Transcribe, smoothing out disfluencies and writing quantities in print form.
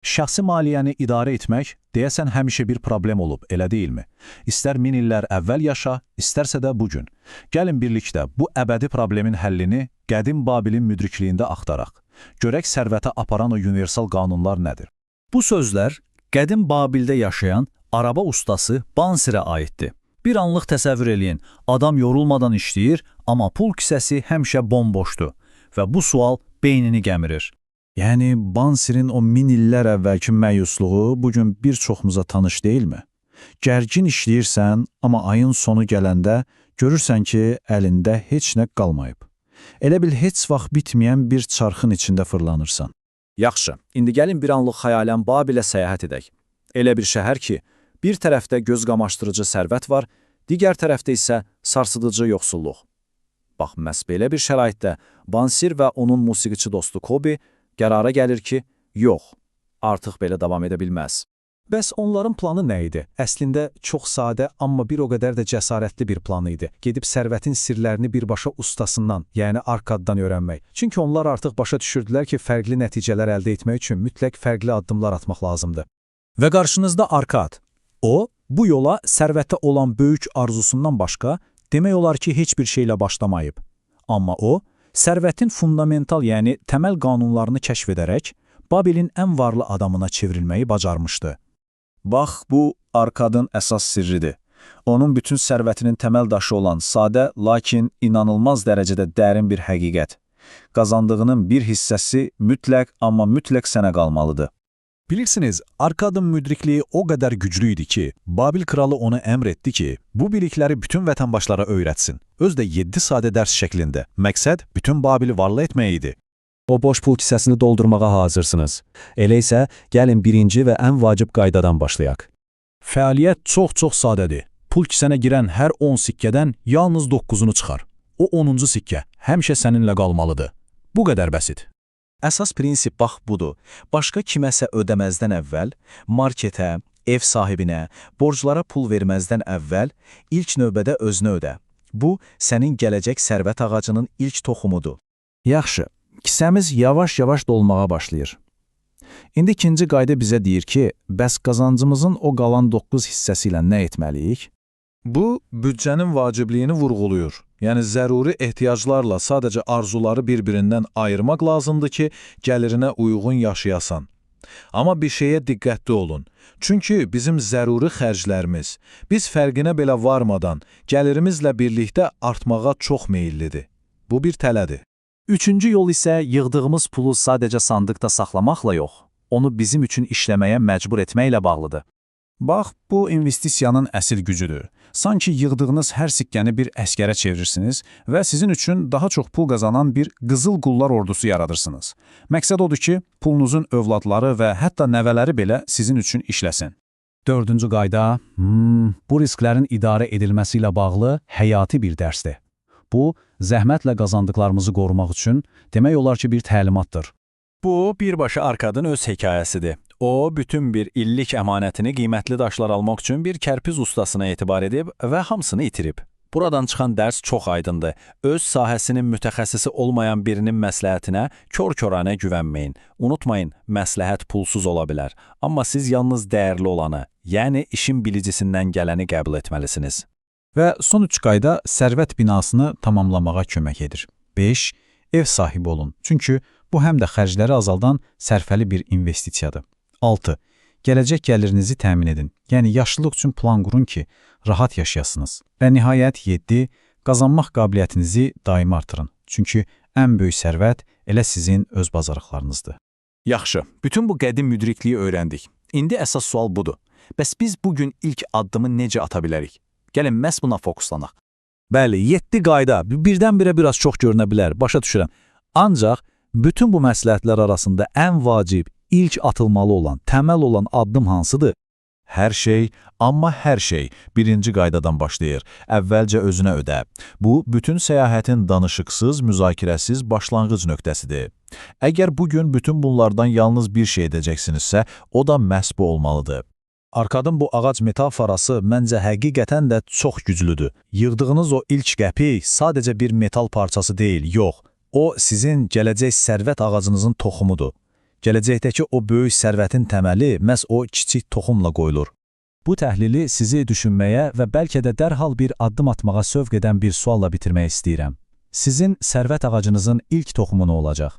Şəxsi maliyyəni idarə etmək deyəsən həmişə bir problem olub, elə deyilmi? İstər min illər əvvəl yaşa, istərsə də bugün. Gəlin birlikdə bu əbədi problemin həllini qədim Babilin müdrikliyində axtaraq. Görək sərvətə aparan o universal qanunlar nədir? Bu sözlər qədim Babildə yaşayan araba ustası Bansirə aiddir. Bir anlıq təsəvvür eləyin, adam yorulmadan işləyir, amma pul kisəsi həmişə bomboşdur və bu sual beynini gəmirir. Yəni, Bansirin o min illər əvvəlki məyusluğu bugün bir çoxumuza tanış deyilmi? Gərgin işləyirsən, amma ayın sonu gələndə görürsən ki, əlində heç nə qalmayıb. Elə bil heç vaxt bitməyən bir çarxın içində fırlanırsan. Yaxşı, indi gəlin bir anlıq xəyalən Babilə səyahət edək. Elə bir şəhər ki, bir tərəfdə göz qamaşdırıcı sərvət var, digər tərəfdə isə sarsıdıcı yoxsulluq. Bax, məhz belə bir şəraitdə Bansir və onun musiqiçi dostu Kobi qərara gəlir ki, yox, artıq belə davam edə bilməz. Bəs onların planı nə idi? Əslində çox sadə, amma bir o qədər də cəsarətli bir plan idi. Gedib sərvətin sirlərini birbaşa ustasından, yəni Arkaddan öyrənmək. Çünki onlar artıq başa düşürdülər ki, fərqli nəticələr əldə etmək üçün mütləq fərqli addımlar atmaq lazımdır. Və qarşınızda Arkad. O, bu yola sərvətə olan böyük arzusundan başqa, demək olar ki, heç bir şeylə başlamayıb. Amma o, sərvətin fundamental, yəni təməl qanunlarını kəşf edərək, Babilin ən varlı adamına çevrilməyi bacarmışdı. Bax, bu Arkadın əsas sirridir. Onun bütün sərvətinin təməl daşı olan sadə, lakin inanılmaz dərəcədə dərin bir həqiqət. Qazandığının bir hissəsi mütləq, amma mütləq sənə qalmalıdır. Bilirsiniz, Arkadın müdrikliyi o qədər güclü idi ki, Babil kralı ona əmr etdi ki, bu bilikləri bütün vətəndaşlara öyrətsin. Özdə 7 sadə dərs şəklində. Məqsəd bütün Babili varlı etmək idi. O boş pul kisəsini doldurmağa hazırsınız. Elə isə gəlin birinci və ən vacib qaydadan başlayaq. Fəaliyyət çox sadədir. Pul kisənə girən hər 10 sikkədən yalnız 9-unu çıxar. O 10-cu sikkə həmişə səninlə qalmalıdır. Bu qədər bəsit. Əsas prinsip bax budur. Başqa kiməsə ödəməzdən əvvəl, marketə, ev sahibinə, borclara pul verməzdən əvvəl ilk növbədə özünə ödə. Bu, sənin gələcək sərvət ağacının ilk toxumudur. Yaxşı, kisəmiz yavaş-yavaş dolmağa başlayır. İndi ikinci qayda bizə deyir ki, bəs qazancımızın o qalan 9 hissəsi ilə nə etməliyik? Bu, büdcənin vacibliyini vurğuluyur. Yəni, zəruri ehtiyaclarla sadəcə arzuları bir-birindən ayırmaq lazımdır ki, gəlirinə uyğun yaşayasan. Amma bir şeyə diqqətli olun. Çünki bizim zəruri xərclərimiz, biz fərqinə belə varmadan, gəlirimizlə birlikdə artmağa çox meyillidir. Bu bir tələdir. Üçüncü yol isə yığdığımız pulu sadəcə sandıqda saxlamaqla yox, onu bizim üçün işləməyə məcbur etməklə bağlıdır. Bax, bu investisiyanın əsl gücüdür. Sanki yığdığınız hər sikkəni bir əskərə çevirirsiniz və sizin üçün daha çox pul qazanan bir qızıl qullar ordusu yaradırsınız. Məqsəd odur ki, pulunuzun övladları və hətta nəvələri belə sizin üçün işləsin. Dördüncü qayda, bu risklərin idarə edilməsi ilə bağlı həyati bir dərsdir. Bu, zəhmətlə qazandıqlarımızı qorumaq üçün demək olar ki, bir təlimatdır. Bu, birbaşa Arkadın öz hekayəsidir. O, bütün bir illik əmanətini qiymətli daşlar almaq üçün bir kərpiz ustasına etibar edib və hamısını itirib. Buradan çıxan dərs çox aydındır. Öz sahəsinin mütəxəssisi olmayan birinin məsləhətinə kör-körənə güvənməyin. Unutmayın, məsləhət pulsuz ola bilər. Amma siz yalnız dəyərli olanı, yəni işin bilicisindən gələni qəbul etməlisiniz. Və son 3 qayda sərvət binasını tamamlamağa kömək edir. 5. Ev sahibi olun. Çünki bu həm də xərcləri azaldan sərfəli bir investisiyadır. 6. Gələcək gəlirinizi təmin edin. Yəni, yaşlılıq üçün plan qurun ki, rahat yaşayasınız. Və nihayət 7. Qazanmaq qabiliyyətinizi daimi artırın. Çünki ən böyük sərvət elə sizin öz bacarıqlarınızdır. Yaxşı, bütün bu qədim müdrikliyi öyrəndik. İndi əsas sual budur. Bəs biz bugün ilk addımı necə ata bilərik? Gəlin, məhz buna fokuslanaq. Bəli, 7 qayda birdən-birə biraz çox görünə bilər, başa düşürəm. Ancaq bütün bu məsləhətlər arasında ən vacib, ilk atılmalı olan, təməl olan addım hansıdır? Hər şey, amma hər şey birinci qaydadan başlayır. Əvvəlcə özünə ödə. Bu, bütün səyahətin danışıqsız, müzakirəsiz başlanğıc nöqtəsidir. Əgər bugün bütün bunlardan yalnız bir şey edəcəksinizsə, o da məhz bu olmalıdır. Arkadın bu ağac metaforası məncə həqiqətən də çox güclüdür. Yığdığınız o ilk qəpik sadəcə bir metal parçası deyil, yox. O, sizin gələcək sərvət ağacınızın toxumudur. Gələcəkdəki o böyük sərvətin təməli məhz o kiçik toxumla qoyulur. Bu təhlili sizi düşünməyə və bəlkə də dərhal bir addım atmağa sövq edən bir sualla bitirmək istəyirəm. Sizin sərvət ağacınızın ilk toxumu nə olacaq?